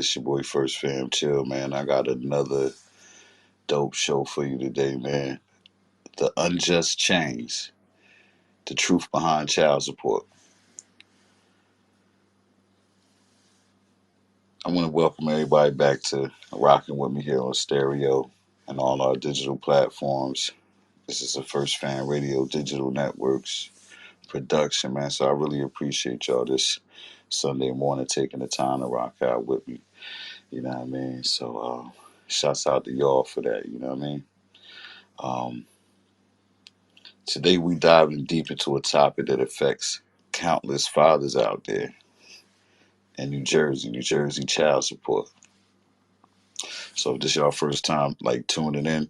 This your boy First Fam Chill, man. I got another dope show for you today, man. The Unjust Change, the truth behind child support. I want to welcome everybody back to rocking with me here on stereo and all our digital platforms. This is the First Fan Radio Digital Networks production, man. So I really appreciate y'all this Sunday morning taking the time to rock out with me. You know what I mean? So shouts out to y'all for that, you know what I mean? Um, Today we diving deep into a topic that affects countless fathers out there in New Jersey child support. So if this your first time like tuning in,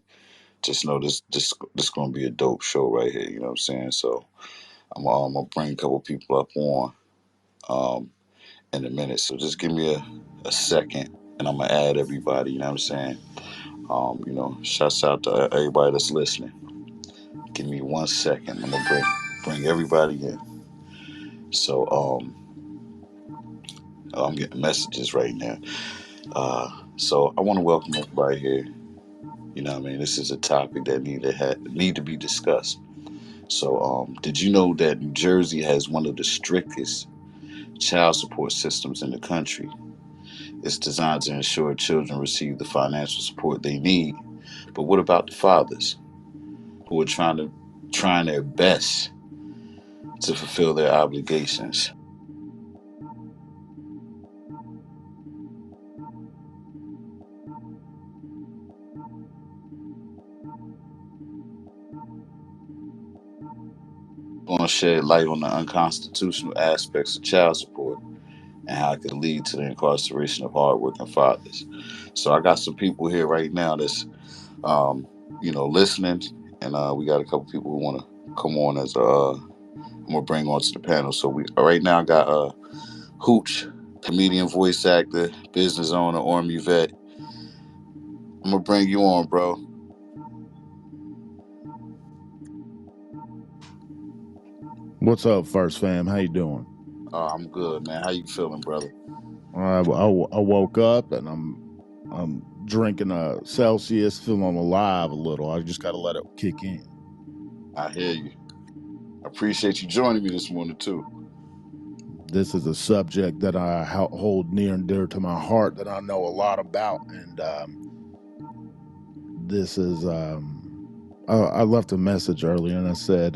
just know this gonna be a dope show right here. You know what I'm saying? So I'm gonna bring a couple people up on um, in a minute. So just give me a second, and I'm gonna add everybody. You know what I'm saying? Shouts out to everybody that's listening. Give me 1 second. I'm gonna bring everybody in. So I'm getting messages right now. So I want to welcome everybody here. You know what I mean? This is a topic that need to be discussed. So did you know that New Jersey has one of the strictest child support systems in the country? It's designed to ensure children receive the financial support they need. But what about the fathers who are trying their best to fulfill their obligations? Going to shed light on the unconstitutional aspects of child support and how it could lead to the incarceration of hardworking fathers. So I got some people here right now that's listening, and we got a couple people who want to come on as I'm gonna bring onto the panel. So we right now got Hooch, comedian, voice actor, business owner, Army vet. I'm gonna bring you on, bro. What's up, First Fam? How you doing? I'm good, man. How you feeling, brother? I woke up and I'm drinking a Celsius, feeling alive a little. I just got to let it kick in. I hear you. I appreciate you joining me this morning too. This is a subject that I hold near and dear to my heart that I know a lot about, and this is. I left a message earlier and I said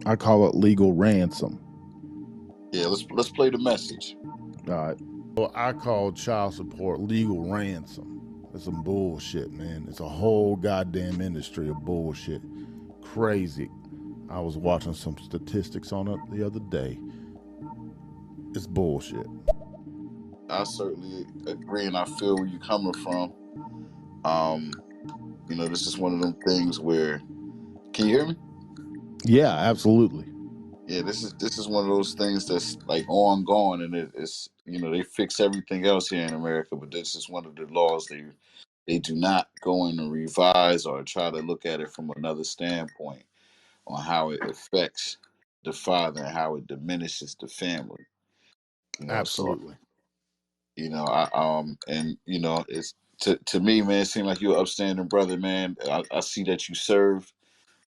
I call it legal ransom. Yeah, let's play the message. All right. Well, I call child support legal ransom. That's some bullshit, man. It's a whole goddamn industry of bullshit. Crazy. I was watching some statistics on it the other day. It's bullshit. I certainly agree, and I feel where you're coming from. Um, this is one of them things where, can you hear me? Yeah, absolutely. Yeah, this is one of those things that's like ongoing, and it's they fix everything else here in America, but this is one of the laws they do not go in and revise or try to look at it from another standpoint on how it affects the father and how it diminishes the family. So Absolutely. I and it's to me, man, it seems like you're an upstanding brother, man. I see that you serve,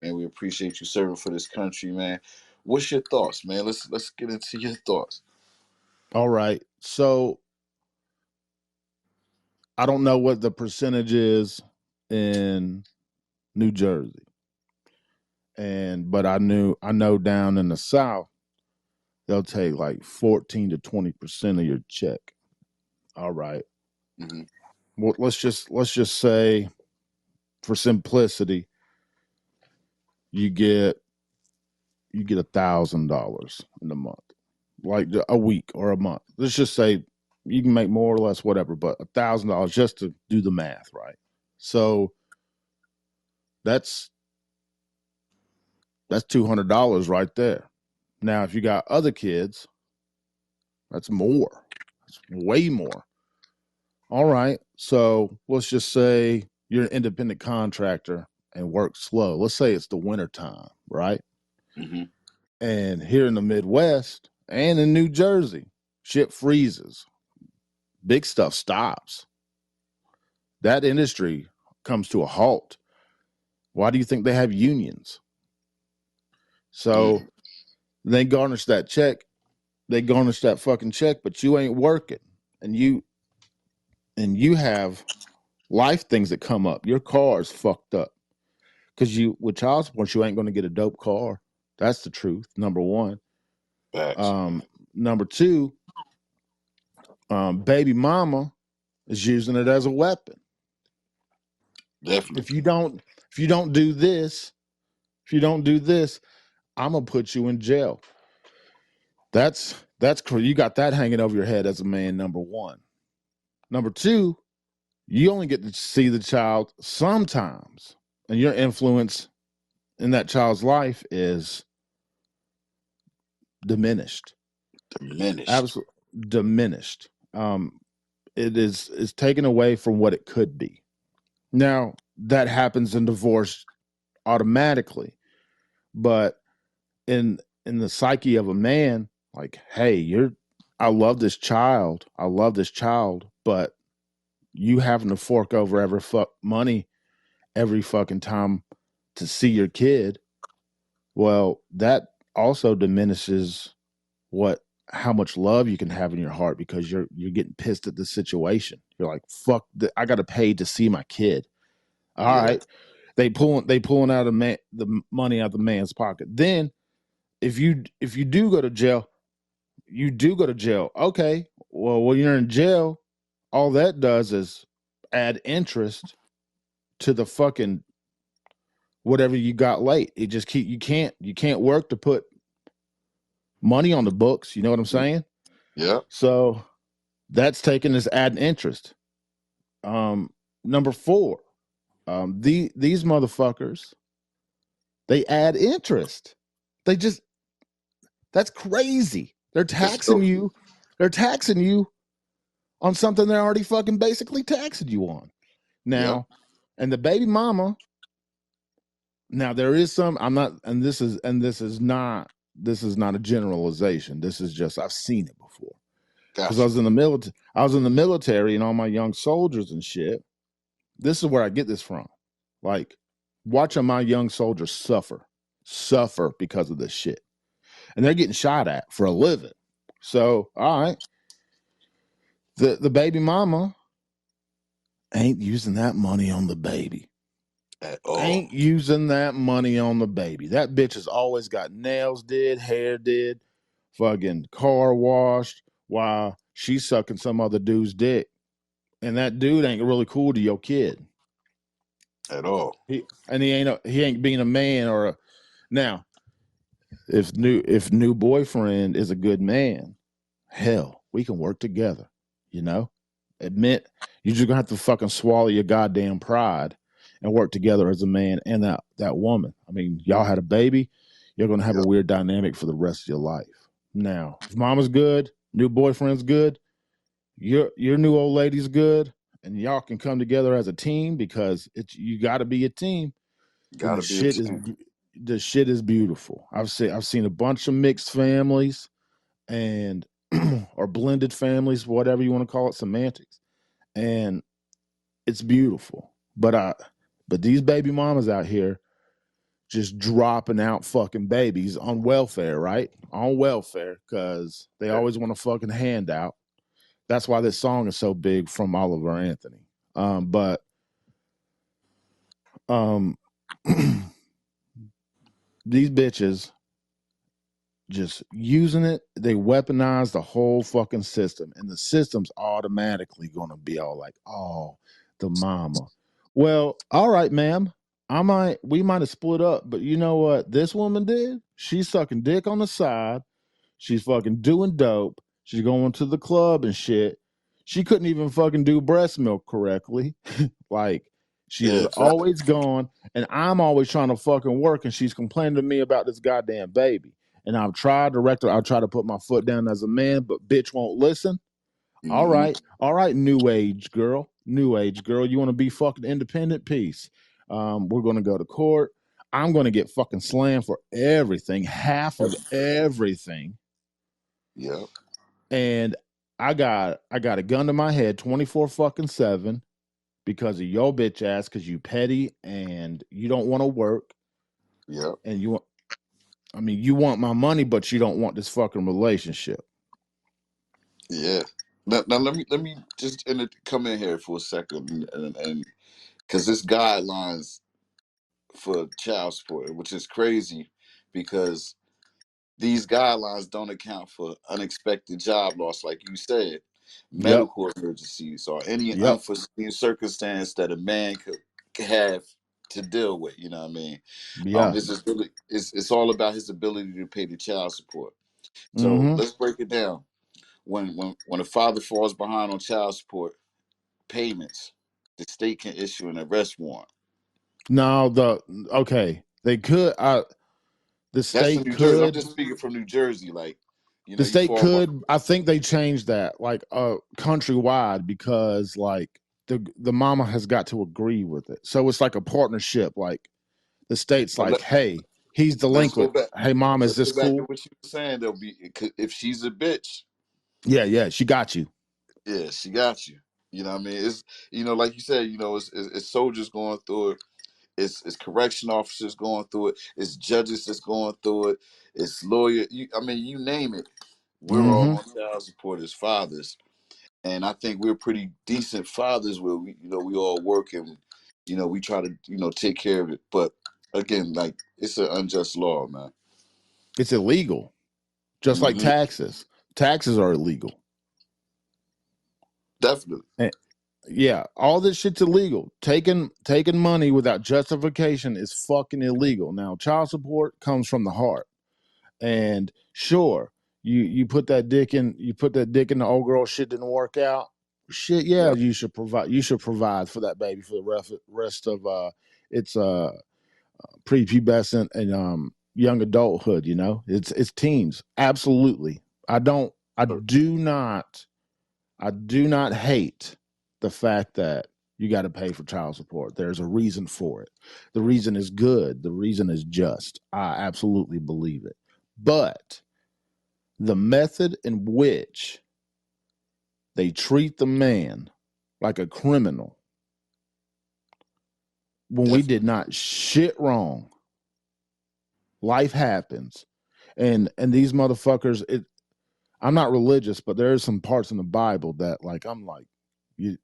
and we appreciate you serving for this country, man. What's your thoughts, man? Let's get into your thoughts. All right. So I don't know what the percentage is in New Jersey. But I know down in the South, they'll take like 14 to 20% of your check. All right. Hmm. Well, let's just say for simplicity, you get $1,000 in a month, like a week or a month. Let's just say you can make more or less whatever, but $1,000 just to do the math, right? So that's $200 right there. Now, if you got other kids, that's more. That's way more. All right. So let's just say you're an independent contractor and work slow. Let's say it's the winter time, right? Hmm. And here in the Midwest and in New Jersey, shit freezes. big stuff stops. That industry comes to a halt. Why do you think they have unions? So Mm. they garnish that check. They garnish that fucking check, but you ain't working, and you have life things that come up. Your car's fucked up because you with child support, you ain't going to get a dope car. That's the truth. Number one. Facts. Um, Number two, baby mama is using it as a weapon. If Definitely. you don't, if you don't do this, if you don't do this, I'm gonna put you in jail. That's you got that hanging over your head as a man. Number one. Number two, you only get to see the child sometimes, and your influence in that child's life is diminished, Diminished. absolutely diminished. It is taken away from what it could be. Now that happens in divorce automatically, but in the psyche of a man, like, hey, I love this child, but you having to fork over every fuck money every fucking time to see your kid, well, that also diminishes what how much love you can have in your heart because you're getting pissed at the situation. You're like, fuck, I got to pay to see my kid. All Yeah. right, they pulling out the money out of the man's pocket. Then if you do go to jail, you do go to jail. Okay, well, when you're in jail, all that does is add interest to the fucking whatever you got late. It just you can't work to put money on the books. You know what I'm saying? Yeah. So that's taken as adding interest. Number four, these motherfuckers, they add interest. They just that's crazy. They're It's taxing so. you. They're taxing you on something they're already fucking basically taxing you on. Yeah. Now, and the baby mama, now there is some, I'm not, this is not a generalization. This is just I've seen it before. Because Gotcha. I was in the military and all my young soldiers and shit. This is where I get this from. Like watching my young soldiers suffer because of this shit. And they're getting shot at for a living. So, all right. The baby mama ain't using that money on the baby. At all. Ain't using that money on the baby. That bitch has always got nails did, hair did, fucking car washed while she's sucking some other dude's dick. And that dude ain't really cool to your kid. At all. He ain't being a man or a now if new boyfriend is a good man, hell, we can work together. You know, admit you're just gonna have to fucking swallow your goddamn pride and work together as a man and that woman. I mean, y'all had a baby, you're gonna have a Yep. weird dynamic for the rest of your life. Now, if mama's good, new boyfriend's good, your new old lady's good, and y'all can come together as a team because it's you got to be a team. Then Gotta be a team. the shit is beautiful. I've seen a bunch of mixed families and or blended families, whatever you want to call it, semantics, and it's beautiful. But these baby mamas out here just dropping out fucking babies on welfare, right? On welfare because they Yeah. always want to fucking handout. That's why this song is so big from Oliver Anthony. But um, these bitches just using it, they weaponize the whole fucking system, and the system's automatically gonna be all like, "Oh, the mama." Well, all right, ma'am. We might have split up, but you know what this woman did? She's sucking dick on the side. She's fucking doing dope. She's going to the club and shit. She couldn't even fucking do breast milk correctly. Like she was Yeah. always gone, and I'm always trying to fucking work, and she's complaining to me about this goddamn baby. And I've tried to direct her. I've tried to put my foot down as a man, but bitch won't listen. Mm-hmm. All right, new age girl, You want to be fucking independent? Peace. We're gonna go to court. I'm gonna get fucking slammed for everything, half of everything, Yep. and I got a gun to my head 24 fucking 7 because of your bitch ass, because you petty and you don't want to work Yep. and you want, I mean, you want my money, but you don't want this fucking relationship. Yeah. Now let me just come in here for a second, and because this guidelines for child support, which is crazy, because these guidelines don't account for unexpected job loss, like you said, Yep. medical emergencies, or any Yep. unforeseen circumstance that a man could have to deal with. You know what I mean? Yeah. It's just really it's all about his ability to pay the child support. So Mm-hmm. let's break it down. When a father falls behind on child support payments, the state can issue an arrest warrant. Now okay, they could the That's in state New Jersey. I'm could just speaking from New Jersey. Like, the you state fall behind. could I think they changed that like countrywide because like the mama has got to agree with it. So it's like a partnership. Like the state's But like, hey, he's let's go delinquent. back. Hey mom, is Let's this go back to cool? what you were saying. There'll be if she's a bitch, Yeah, yeah, she got you. yeah, she got you. You know what I mean? It's like you said. It's soldiers going through it. It's correction officers going through it. It's judges that's going through it. It's lawyer. I mean, you name it. We're all Mm-hmm. on child support as fathers, and I think we're pretty decent fathers where we all work and we try to take care of it. But again, like, it's an unjust law, man. It's illegal. Just like Hmm. taxes. Taxes are illegal. Definitely. And yeah, all this shit's illegal. Taking money without justification is fucking illegal. Now, child support comes from the heart. And sure, you put that dick in the old girl, shit didn't work out. Shit, yeah, Yep. you should provide for that baby for the rest of its prepubescent and young adulthood, It's teens. Absolutely. I do not hate the fact that you got to pay for child support. There's a reason for it. The reason is good. The reason is just. I absolutely believe it. But the method in which they treat the man like a criminal when we did Definitely. not shit wrong, life happens. And these motherfuckers, I'm not religious, but there are some parts in the Bible that like I'm like,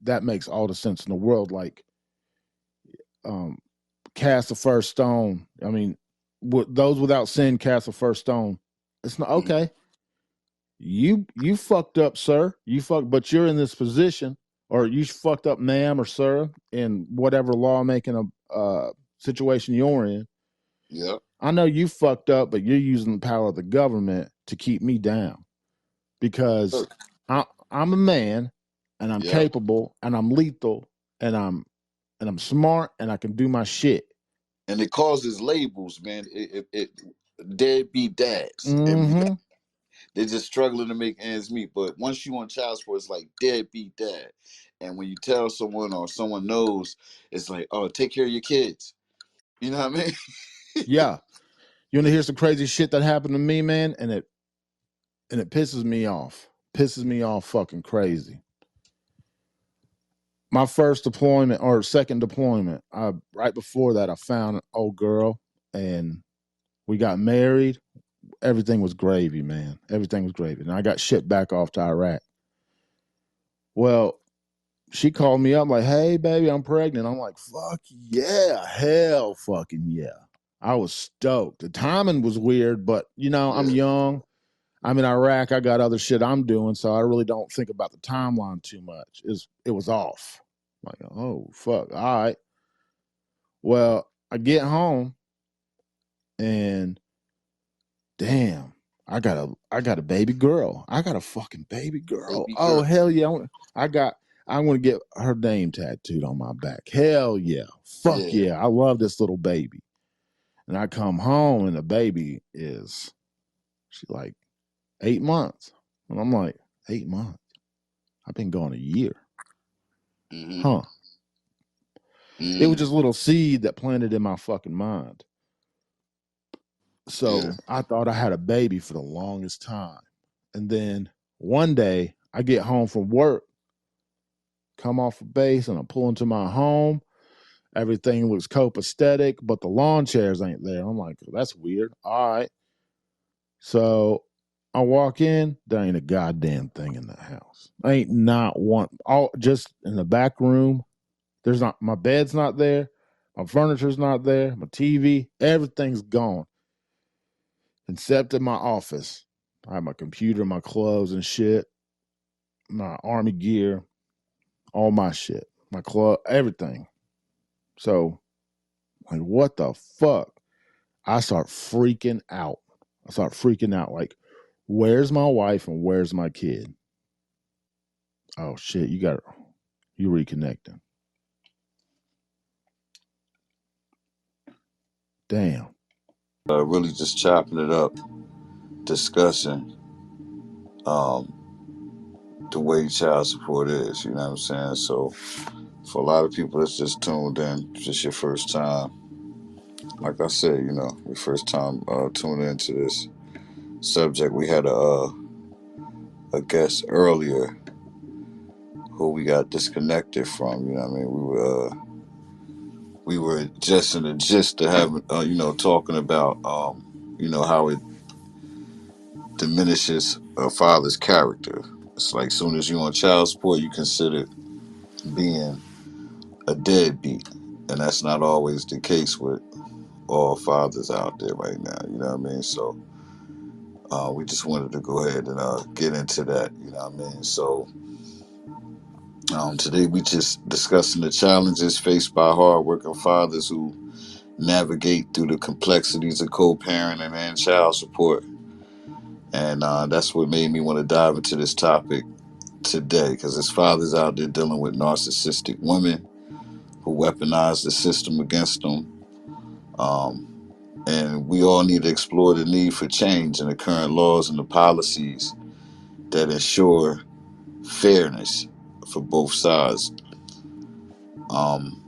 that makes all the sense in the world. Like, um, cast the first stone. I mean, those without sin cast the first stone. It's not Mhm. okay. You fucked up, sir. But you're in this position, or you fucked up, ma'am or sir, in whatever lawmaking situation you're in. Yep. I know you fucked up, but you're using the power of the government to keep me down because Sure. I'm a man and I'm Yep. capable and I'm lethal and I'm smart and I can do my shit. And it causes labels, man. It deadbeat dads, and Mm-hmm. they're just struggling to make ends meet. But once you on child support, it's like deadbeat dad. And when you tell someone or someone knows, it's like, oh, take care of your kids. You know what I mean? Yeah. You want to hear some crazy shit that happened to me, man? And it pisses me off. Pisses me off fucking crazy. My first deployment or second deployment, right before that, I found an old girl and we got married. Everything was gravy, man. Everything was gravy. And I got shipped back off to Iraq. Well, she called me up like, hey, baby, I'm pregnant. I'm like, fuck yeah. Hell fucking yeah. I was stoked. The timing was weird, but I'm Yeah. young. I'm in Iraq. I got other shit I'm doing, so I really don't think about the timeline too much. It was off. Like, oh fuck. All right. Well, I get home and damn, I got a baby girl. I got a fucking baby girl. Baby Oh girl. hell yeah. I want to get her name tattooed on my back. Hell yeah. Fuck Yeah. yeah. I love this little baby. And I come home and the baby is she like 8 months. And I'm like, 8 months. I've been gone a year. Hmm. Huh. It was Mm. just a little seed that planted in my fucking mind. Yeah. So I thought I had a baby for the longest time. And then one day I get home from work, come off of base, and I pull into my home. Everything looks copacetic, but the lawn chairs ain't there. I'm like, that's weird. All right. So I walk in, there ain't a goddamn thing in the house. Ain't not one. All just in the back room. There's not my bed's not there, my furniture's not there, my TV, everything's gone. Except in my office. I have my computer, my clothes and shit, my army gear, all my shit, my club, everything. So, like, what the fuck? I start freaking out. I start freaking out. Like, where's my wife and where's my kid? Oh shit, you reconnecting. Damn. Really just chopping it up, discussing um, the way child support is. You know what I'm saying? So for a lot of people that's just tuned in, just your first time. Like I said, your first time tuning into this subject. We had a guest earlier who we got disconnected from. You know what I mean? We were just in the gist of having talking about how it diminishes a father's character. It's like soon as you're on child support, you consider being a deadbeat, and that's not always the case with all fathers out there right now. You know what I mean? So we just wanted to go ahead and get into that. You know what I mean? So today we just discussing the challenges faced by hardworking fathers who navigate through the complexities of co-parenting and child support. And that's what made me want to dive into this topic today, because there's fathers out there dealing with narcissistic women who weaponize the system against them. Um, and we all need to explore the need for change in the current laws and the policies that ensure fairness for both sides. Um,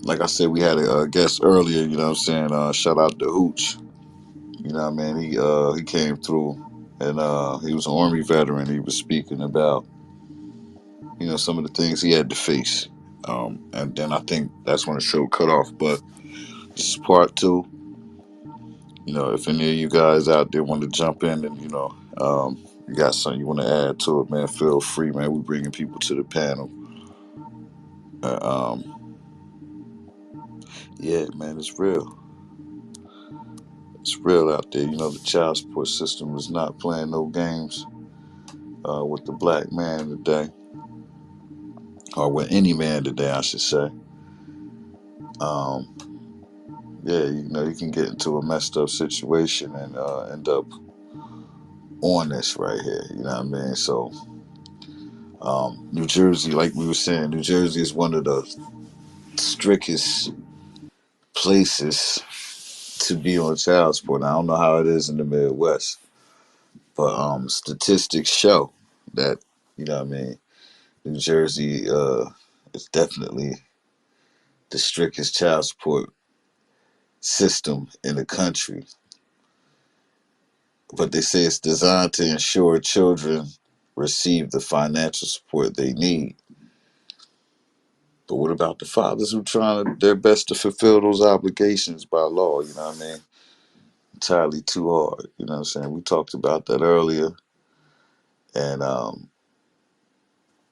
like I said, we had a guest earlier, you know what I'm saying? Shout out to Hooch. You know what I mean? He came through, and he was an Army veteran. He was speaking about, some of the things he had to face. And then I think that's when the show cut off. But this is part two. If any of you guys out there want to jump in and, you got something you want to add to it, man, feel free, man. We're bringing people to the panel. Uh, um, yeah, man, it's real. It's real out there. The child support system is not playing no games with the black man today, or with any man today, I should say. Um, yeah, you can get into a messed up situation and end up on this right here. You know what I mean? So, New Jersey, like we were saying, New Jersey is one of the strictest places to be on child support. Now, I don't know how it is in the Midwest, but statistics show that, you know what I mean, New Jersey is definitely the strictest child support system in the country. But they say it's designed to ensure children receive the financial support they need. But what about the fathers who trying their best to fulfill those obligations by law? You know what I mean? Entirely too hard. You know what I'm saying? We talked about that earlier, and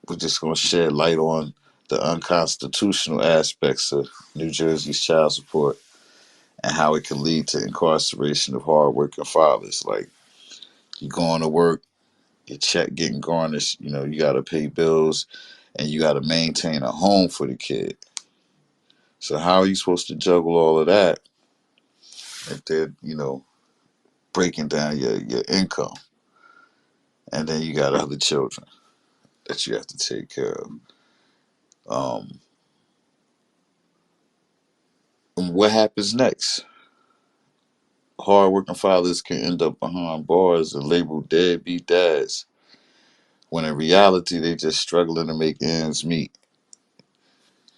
we're just going to shed light on the unconstitutional aspects of New Jersey's child support and how it can lead to incarceration of hardworking fathers. Like, you going to work, your check getting garnished, you got to pay bills, and you got to maintain a home for the kid. So how are you supposed to juggle all of that if they're, breaking down your income, and then you got other children that you have to take care of? Um, and what happens next? Hardworking fathers can end up behind bars and labeled deadbeat dads, when in reality they just struggling to make ends meet,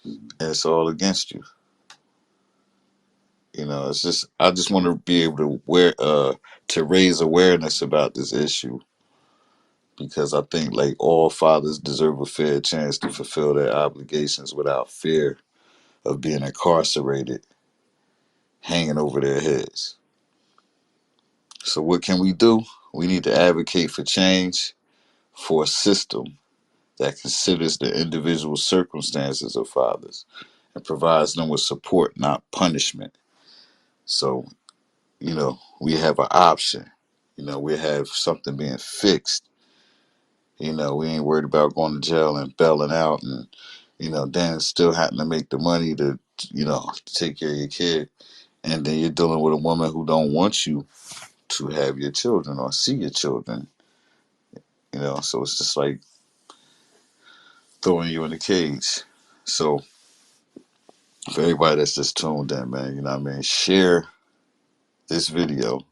and it's all against you. It's just, I just want to be able to to raise awareness about this issue, because I think like all fathers deserve a fair chance to fulfill their obligations without fear of being incarcerated hanging over their heads. So what can we do? We need to advocate for change, for a system that considers the individual circumstances of fathers and provides them with support, not punishment. So, we have an option. We have something being fixed. We ain't worried about going to jail and bailing out and, then still having to make the money to take care of your kid. And then you're dealing with a woman who don't want you to have your children or see your children. So it's just like throwing you in a cage. So for everybody that's just tuned in, man, share this video,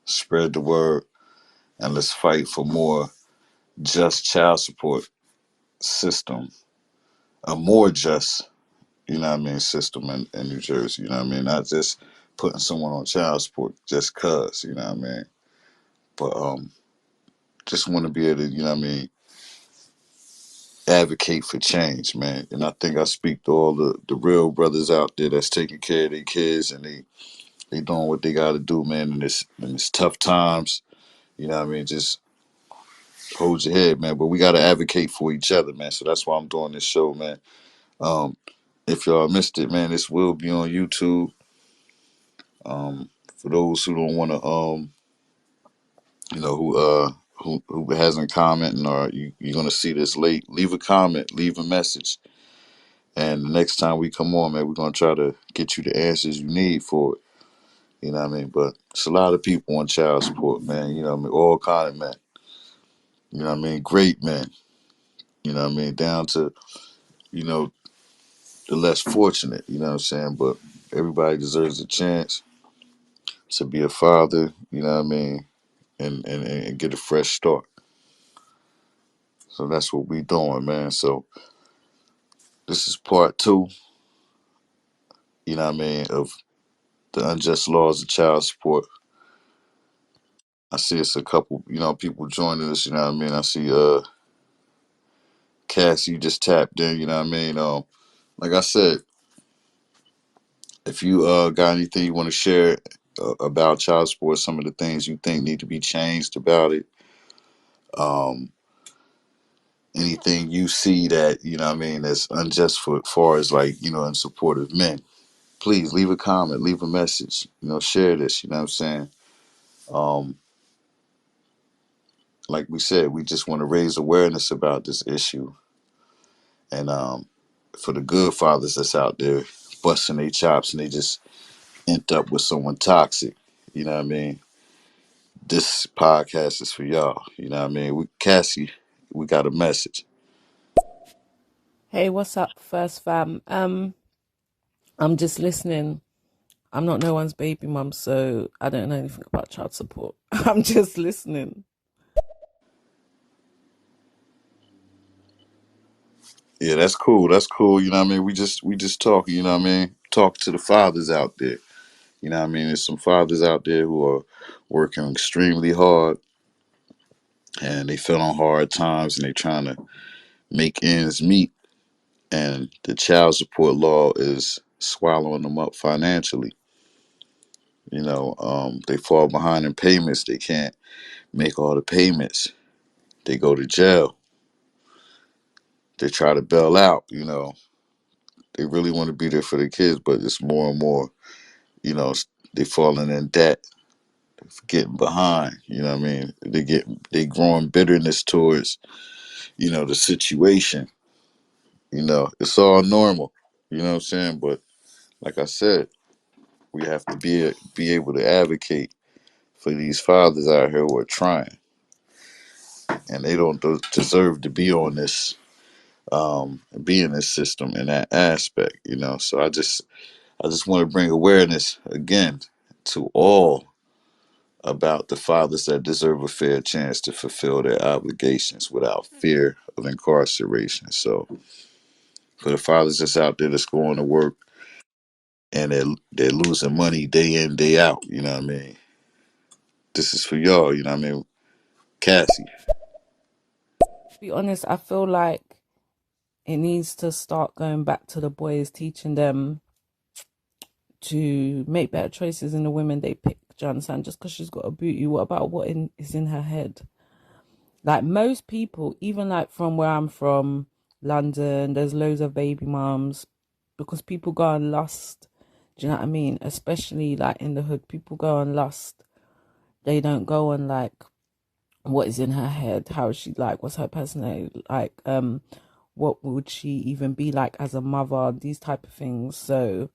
spread the word, and let's fight for more just child support system, a more just, system in New Jersey, not just putting someone on child support just cause, but just want to be able to, advocate for change, man. And I think I speak to all the real brothers out there that's taking care of their kids and they doing what they got to do, man. In this tough times, just hold your head, man. But we got to advocate for each other, man. So that's why I'm doing this show, man. Um, if y'all missed it, man, this will be on YouTube. For those who don't want to, who hasn't commented or you're gonna see this late, leave a comment, leave a message, and the next time we come on, man, we're gonna try to get you the answers you need for it. But it's a lot of people on child support, man. All kind of men. Great men. Down to you know the less fortunate. You know what I'm saying? But everybody deserves a chance to be a father. And get a fresh start. So that's what we doing, man. So this is part two. Of the unjust laws of child support. I see it's a couple, people joining us. I see Cassie, you just tapped in. Like I said, if you got anything you want to share about child support, some of the things you think need to be changed about it, um, anything you see that that's unjust for far as like in support of men, please leave a comment, leave a message, share this. You know what I'm saying? Um, like we said, we just want to raise awareness about this issue, and for the good fathers that's out there busting their chops and they just end up with someone toxic. You know what I mean? This podcast is for y'all. You know what I mean? Cassie, we got a message. Hey, what's up, first fam? I'm just listening. I'm not no one's baby mum, so I don't know anything about child support. I'm just listening. Yeah, that's cool. That's cool. You know what I mean? We just talking, talk to the fathers out there. There's some fathers out there who are working extremely hard and they feel on hard times and they trying to make ends meet, and the child support law is swallowing them up financially. They fall behind in payments. They can't make all the payments. They go to jail. They try to bail out. They really want to be there for the kids, but it's more and more. You know, they falling in debt, getting behind. You know what I mean? They growing bitterness towards the situation. It's all normal. You know what I'm saying? But like I said, we have to be able to advocate for these fathers out here who are trying, and they don't deserve to be on this, be in this system in that aspect. So I just want to bring awareness again to all about the fathers that deserve a fair chance to fulfill their obligations without fear of incarceration. So for the fathers that's out there that's going to work and they're losing money day in, day out, you know what I mean? This is for y'all, you know what I mean? Cassie. To be honest, I feel like it needs to start going back to the boys, teaching them to make better choices in the women they pick. Do you understand? Just because she's got a booty, what about is in her head? Like most people, even like from where I'm from, London, there's loads of baby mums because people go on lust. Do you know what I mean? Especially like in the hood, people go on lust. They don't go on like what is in her head, how is she like, what's her personality like, what would she even be like as a mother, these type of things. So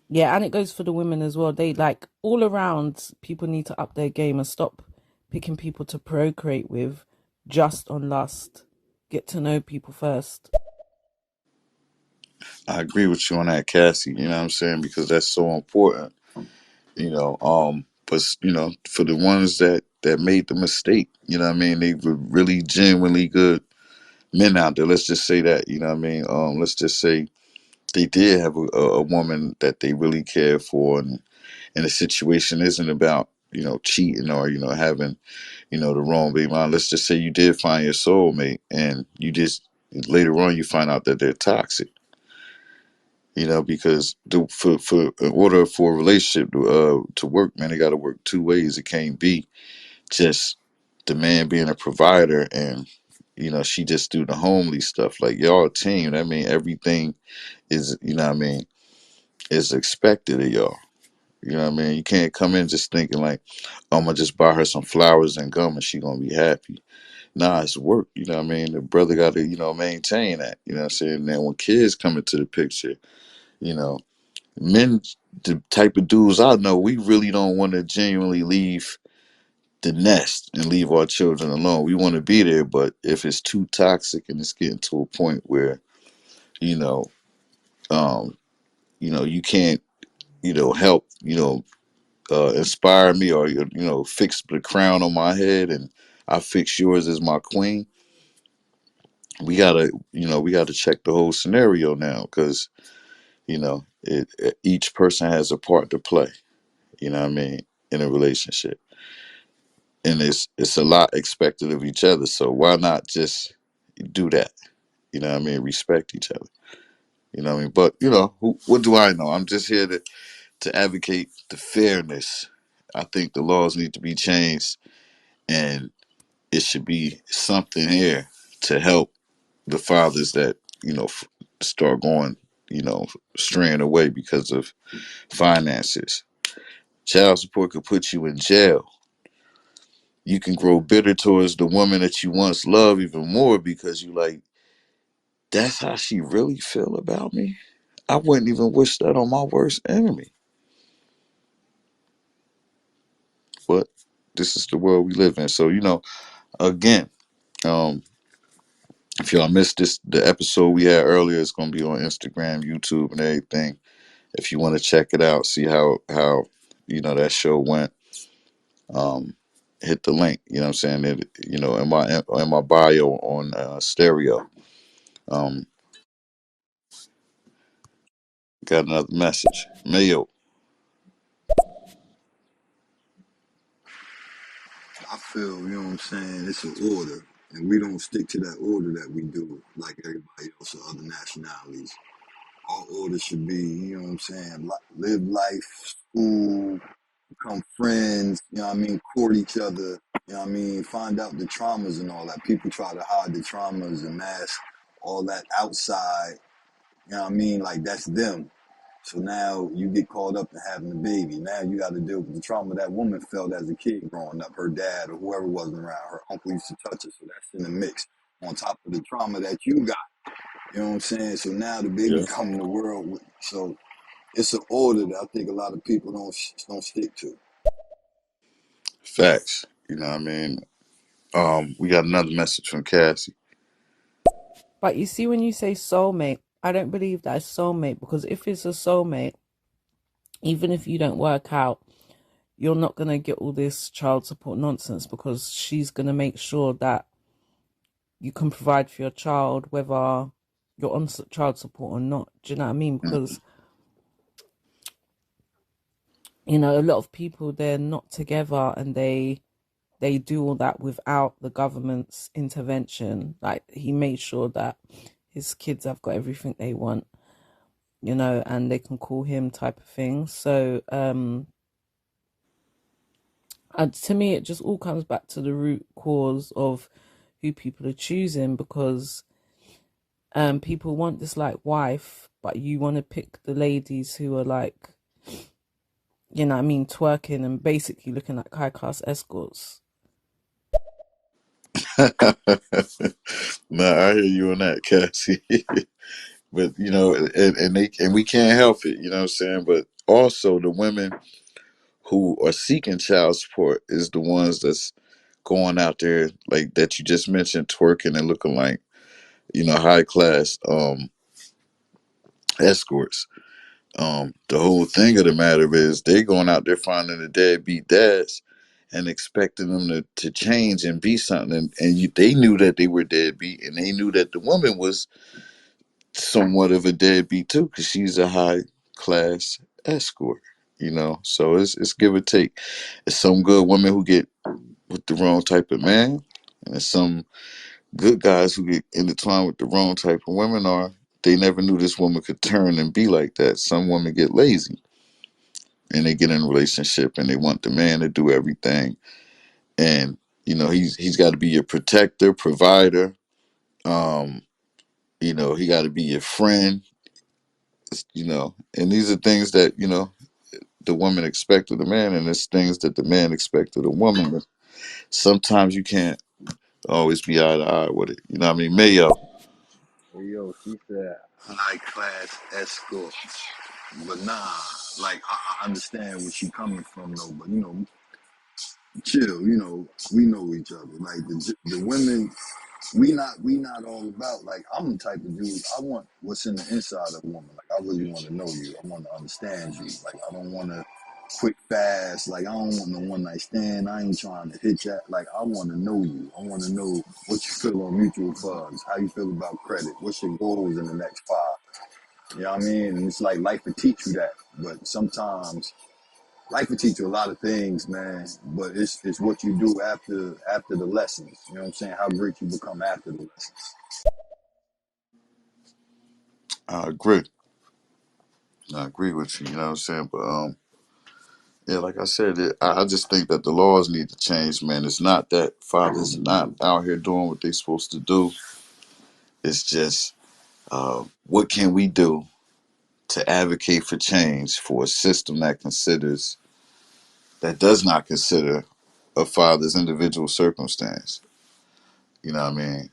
yeah, and it goes for the women as well. They like all around, people need to up their game and stop picking people to procreate with just on lust. Get to know people first. I agree with you on that, Cassie. You know what I'm saying? Because that's so important. But for the ones that made the mistake, you know what I mean, they were really genuinely good men out there. Let's just say that, you know what I mean. Let's just say they did have a woman that they really cared for, and the situation isn't about cheating or having the wrong baby mom. Let's just say you did find your soulmate, and you just later on you find out that they're toxic. Because for in order for a relationship to work, man, they got to work two ways. It can't be just the man being a provider and she just do the homely stuff. Like, y'all a team. That mean everything is what I mean is expected of y'all. You know what I mean? You can't come in just thinking like, oh, I'm gonna just buy her some flowers and gum and she gonna be happy. Nah, it's work. You know what I mean? The brother got to maintain that. You know what I'm saying? And then when kids come into the picture, you know, men, the type of dudes I know, we really don't want to genuinely leave the nest and leave our children alone. We want to be there, but if it's too toxic and it's getting to a point where you know, um, you can't, help, inspire me or fix the crown on my head, and I fix yours as my queen. We gotta check the whole scenario now because each person has a part to play. You know what I mean, in a relationship, and it's a lot expected of each other. So why not just do that? You know what I mean, respect each other. You know what I mean, but what do I know? I'm just here to advocate the fairness. I think the laws need to be changed, and it should be something here to help the fathers that start going straying away because of finances. Child support could put you in jail. You can grow bitter towards the woman that you once loved even more because you like, that's how she really feel about me. I wouldn't even wish that on my worst enemy. But this is the world we live in. So again, um, if y'all missed the episode we had earlier, it's gonna be on Instagram, YouTube, and everything. If you want to check it out, see how that show went. Um, hit the link. You know what I'm saying? In my bio on stereo. Um, got another message. Mayo. I feel, you know what I'm saying, it's an order. And we don't stick to that order that we do like everybody else or other nationalities. Our order should be, you know what I'm saying, live life, school, become friends, you know what I mean, court each other, you know what I mean, find out the traumas and all that. People try to hide the traumas and mask all that outside, you know what I mean, like that's them. So now you get caught up in having a baby. Now you got to deal with the trauma that woman felt as a kid growing up. Her dad or whoever wasn't around. Her uncle used to touch her. So that's in the mix. On top of the trauma that you got. You know what I'm saying? So now the baby Yeah. come in the world. So it's an order that I think a lot of people don't stick to. Facts. You know what I mean? We got another message from Cassie. But you see, when you say soulmate, I don't believe that's soulmate, because if it's a soulmate, even if you don't work out, you're not going to get all this child support nonsense, because she's going to make sure that you can provide for your child, whether you're on child support or not. Do you know what I mean? Mm. Because, a lot of people, they're not together and they they do all that without the government's intervention. Like, he made sure that his kids have got everything they want, you know, and they can call him, type of thing. So and to me, it just all comes back to the root cause of who people are choosing, because people want this like wife, but you want to pick the ladies who are like, you know what I mean, twerking and basically looking like high class escorts. No, I hear you on that, Cassie. But you know, and we can't help it. You know what I'm saying? But also, the women who are seeking child support is the ones that's going out there like that you just mentioned, twerking and looking like, you know, high class escorts. The whole thing of the matter is they going out there finding the deadbeat dads and expecting them to change and be something. They knew that they were deadbeat, and they knew that the woman was somewhat of a deadbeat too, because she's a high class escort. You know, so it's give or take. It's some good women who get with the wrong type of man, and there's some good guys who get intertwined with the wrong type of women. Or they never knew this woman could turn and be like that. Some women get lazy and they get in a relationship and they want the man to do everything. And you know, he's got to be your protector, provider. Um, you know, he got to be your friend. You know, and these are things that, you know, the woman expect of the man, and it's things that the man expect of the woman. But sometimes you can't always be eye to eye with it. You know what I mean? Mayo. Hey, yo, she said high class escorts, but nah, like I understand where she coming from though. But you know, chill. You know, we know each other. Like the women, we not all about. Like I'm the type of dude. I want what's in the inside of a woman. Like I really want to know you. I want to understand you. Like I don't want to quick fast. Like I don't want no one night stand. I ain't trying to hit you. Like I want to know you. I want to know what you feel on mutual funds. How you feel about credit. What's your goals in the next 5? You know what I mean? And it's like life will teach you that. But sometimes life will teach you a lot of things, man. But it's what you do after the lessons. You know what I'm saying? How great you become after the lessons. I agree. I agree with you. You know what I'm saying? But yeah, like I said, I just think that the laws need to change, man. It's not that fathers are not out here doing what they're supposed to do. It's just what can we do to advocate for change for a system that does not consider a father's individual circumstance. You know what I mean?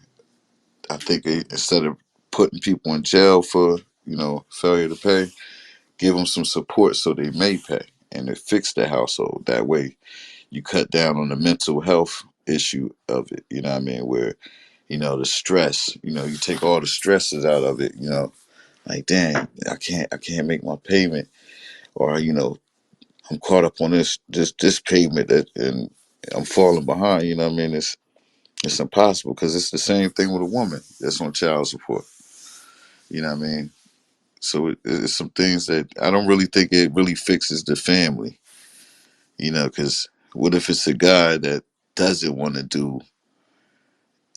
I think instead of putting people in jail for, you know, failure to pay, give them some support so they may pay and to fix their household. That way you cut down on the mental health issue of it. You know what I mean? Where, you know, the stress, you know, you take all the stresses out of it, you know, like, damn, I can't make my payment, or, you know, I'm caught up on this payment and I'm falling behind. You know what I mean? It's impossible, because it's the same thing with a woman that's on child support. You know what I mean? So it's some things that I don't really think it really fixes the family. You know, because what if it's a guy that doesn't want to do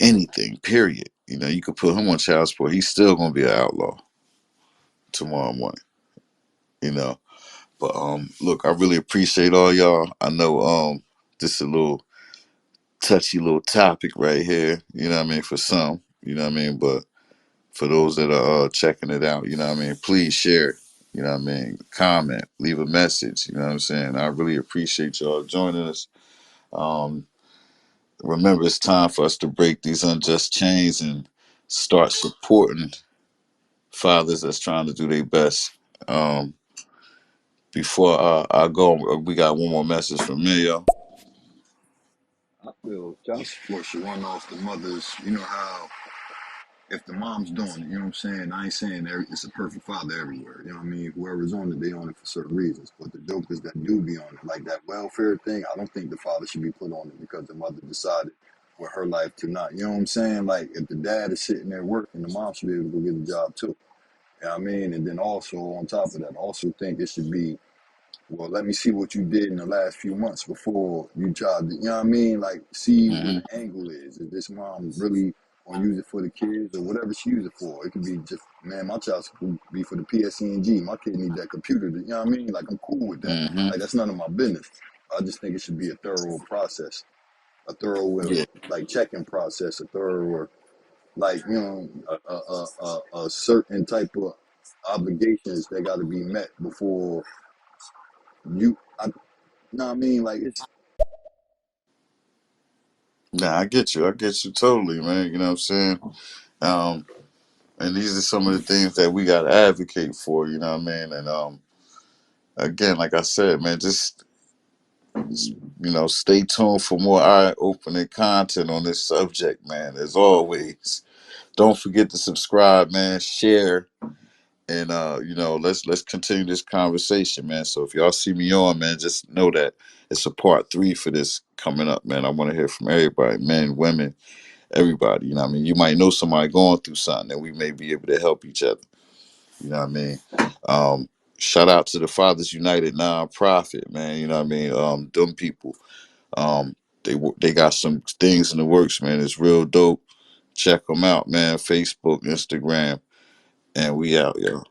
anything? Period. You know, you could put him on child support. He's still gonna be an outlaw tomorrow morning. You know, but look, I really appreciate all y'all. I know this is a little touchy little topic right here. You know what I mean? For some, you know what I mean, but for those that are checking it out, you know what I mean, please share it. You know what I mean? Comment, leave a message. You know what I'm saying? I really appreciate y'all joining us. Um, Remember, it's time for us to break these unjust chains and start supporting fathers that's trying to do their best. Um, Before I go, we got one more message from Mio. I feel child support should run off the mothers. You know how if the mom's doing it, you know what I'm saying? I ain't saying it's a perfect father everywhere. You know what I mean? Whoever's on it, they on it for certain reasons. But the jokers that do be on it, like that welfare thing, I don't think the father should be put on it because the mother decided with her life to not. You know what I'm saying? Like if the dad is sitting there working, the mom should be able to go get a job too. You know what I mean? And then also on top of that, I also think it should be well, let me see what you did in the last few months before you tried to, you know what I mean? Like, see what Mm-hmm. the angle is. Is this mom really gonna use it for the kids or whatever she use it for? It could be just, man, my child could be for the PSCNG. My kid need that computer. You know what I mean? Like, I'm cool with that. Mm-hmm. Like, that's none of my business. I just think it should be a thorough process, a thorough, Yeah. like, check-in process, a thorough, like, you know, a certain type of obligations that got to be met before you know what I mean? Like it's Nah, I get you. I get you totally, man. You know what I'm saying? Um, and these are some of the things that we got to advocate for. You know what I mean? And again, like I said, man, just stay tuned for more eye-opening content on this subject, man. As always, don't forget to subscribe, man. Share, and let's continue this conversation, man. So if y'all see me on, man, just know that it's a part 3 for this coming up, man. I want to hear from everybody, men, women, everybody. You know what I mean? You might know somebody going through something, and we may be able to help each other. You know what I mean? Shout out to the Fathers United nonprofit, man. You know what I mean? Them people, um, they got some things in the works, man. It's real dope. Check them out, man. Facebook, Instagram, and we out, yo.